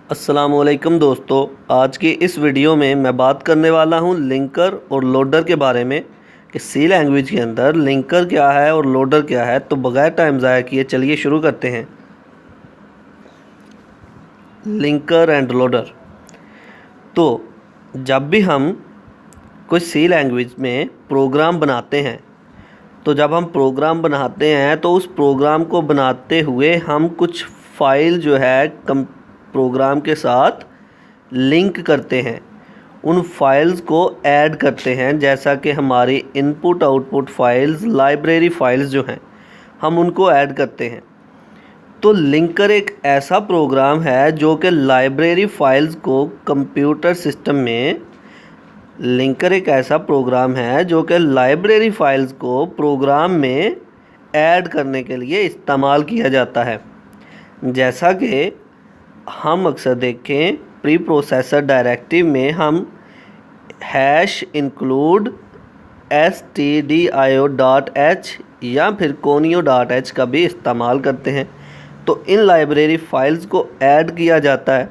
अस्सलामुअलैकुम दोस्तों, आज की इस वीडियो में मैं बात करने वाला हूं लिंकर और लोडर के बारे में कि सी लैंग्वेज के अंदर लिंकर क्या है और लोडर क्या है। तो बगैर टाइम ज़ाया किए चलिए शुरू करते हैं। Linker end loader. तो जब भी हम कोई सी लैंग्वेज में प्रोग्राम बनाते हैं तो उस प्रोग्राम को बनाते हुए हम कुछ फाइल जो है प्रोग्राम के साथ लिंक करते हैं, उन फाइल्स को ऐड करते हैं। जैसा कि हमारी input output files, library files जो हैं, हम उनको ऐड करते हैं। तो लिंकर एक ऐसा प्रोग्राम है जो कि लाइब्रेरी फाइल्स को कंप्यूटर सिस्टम में प्रोग्राम में ऐड करने के लिए इस्तेमाल किया जाता है। जैसा कि हम अक्सर देखें, प्री प्रोसेसर डायरेक्टिव में हम #include stdio.h या फिर conio.h का भी इस्तेमाल करते हैं। तो इन लाइब्रेरी फाइल्स को ऐड किया जाता है।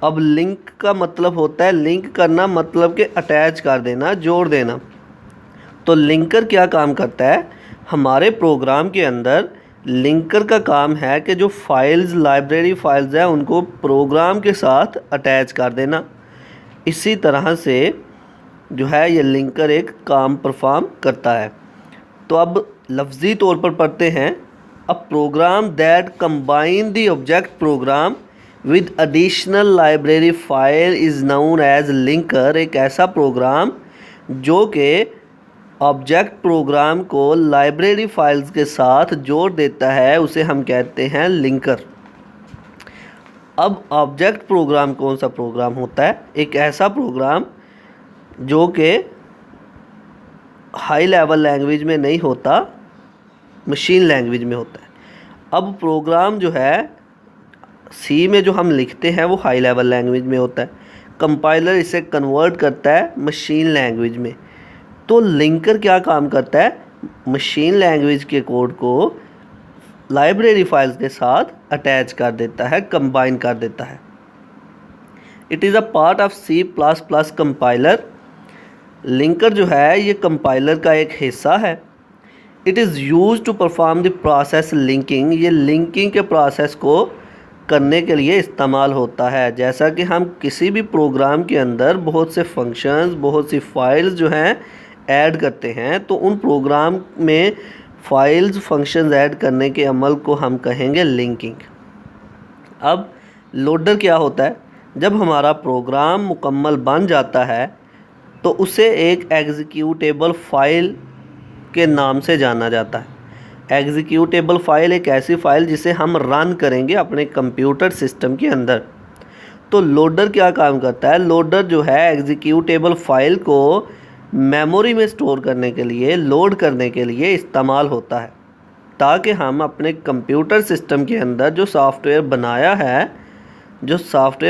अब लिंक का मतलब होता है, लिंक करना मतलब कि अटैच कर देना, जोड़ देना। तो लिंकर क्या काम करता है? हमारे प्रोग्राम के अंदर लिंकर का काम है कि जो फाइल्स, लाइब्रेरी फाइल्स हैं, उनको प्रोग्राम के साथ अटैच कर देना। इसी तरह से जो है ये लिंकर एक काम परफॉर्म करता है। तो अब लफ्ज़ी तौर पर पढ़ते हैं। A program that combine the object program with additional library file is known as linker. एक ऐसा प्रोग्राम जो कि ऑब्जेक्ट प्रोग्राम को लाइब्रेरी फाइल्स के साथ जोड़ देता है, उसे हम कहते हैं लिंकर। अब ऑब्जेक्ट प्रोग्राम कौन सा प्रोग्राम होता है? एक ऐसा प्रोग्राम जो कि हाई लेवल लैंग्वेज में नहीं होता, मशीन लैंग्वेज में होता है। अब प्रोग्राम जो है सी में जो हम लिखते हैं वो हाई लेवल लैंग्वेज में होता है। कंपाइलर इसे कन्वर्ट करता है मशीन लैंग्वेज में। तो लिंकर क्या काम करता है? मशीन लैंग्वेज के कोड को लाइब्रेरी फाइल्स के साथ अटैच कर देता है, कंबाइन कर देता है। It is a part of C++ compiler. Linker जो है ये कंपाइलर का एक हिस्सा है। It is used to perform the process linking. ये लिंकिंग के प्रोसेस को करने के लिए इस्तेमाल होता है। जैसा कि हम किसी भी प्रोग्राम के अंदर बहुत से फंक्शंस, बहुत सी फाइल्स जो हैं ऐड करते हैं, तो उन प्रोग्राम में फाइल्स, फंक्शंस ऐड करने के अमल को हम कहेंगे लिंकिंग। अब लोडर क्या होता है? जब हमारा प्रोग्राम मुकम्मल बन जाता है तो उसे एक एग्जीक्यूटेबल फाइल के नाम से जाना जाता है। एग्जीक्यूटेबल फाइल एक ऐसी फ़ाइल जिसे हम रन करेंगे अपने कंप्यूटर सिस्टम के अंदर। तो लोडर क्या काम करता है? लोडर जो है एग्जीक्यूटेबल फाइल को मेमोरी में स्टोर करने के लिए, लोड करने के लिए इस्तेमाल होता है, ताकि हम अपने कंप्यूटर सिस्टम के अंदर जो सॉफ्टवेयर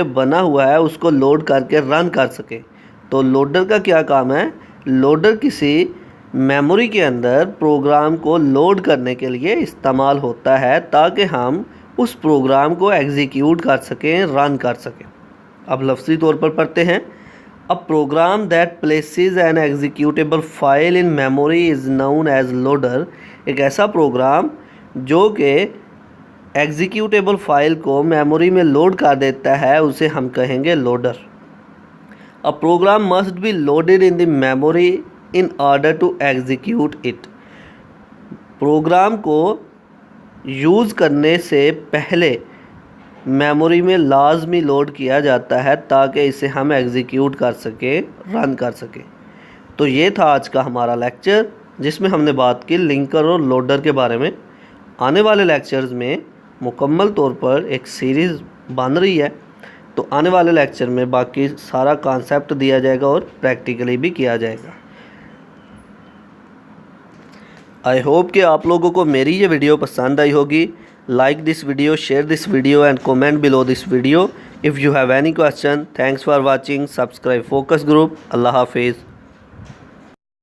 बना हुआ है उसको लोड करके रन कर सके। तो लोडर का क्या काम है? लोडर किसी मेमोरी के अंदर प्रोग्राम को लोड करने के लिए इस्तेमाल होता है, ताकि हम उस प्रोग्राम को एग्जीक्यूट कर सकें, रन कर सकें। अब लफ्ज़ी तौर पर पढ़ते हैं। A program that places an executable file in memory is known as loader. एक ऐसा प्रोग्राम जो कि एग्जीक्यूटेबल फाइल को मेमोरी में लोड कर देता है, उसे हम कहेंगे loader. A program must be loaded in the memory in order to execute it. Program को यूज़ करने से पहले मेमोरी में लाजमी लोड किया जाता है, ताकि इसे हम एग्जीक्यूट कर सकें, रन कर सकें। तो ये था आज का हमारा लेक्चर, जिसमें हमने बात की लिंकर और लोडर के बारे में। आने वाले लेक्चर्स में मुकम्मल तौर पर एक सीरीज़ बन रही है, तो आने वाले लेक्चर में बाकी सारा कॉन्सेप्ट दिया जाएगा और प्रैक्टिकली भी किया जाएगा। आई होप कि आप लोगों को मेरी ये वीडियो पसंद आई होगी। Like this video, share this video and comment below this video. If you have any question, thanks for watching. Subscribe focus group. अल्लाह हाफिज़।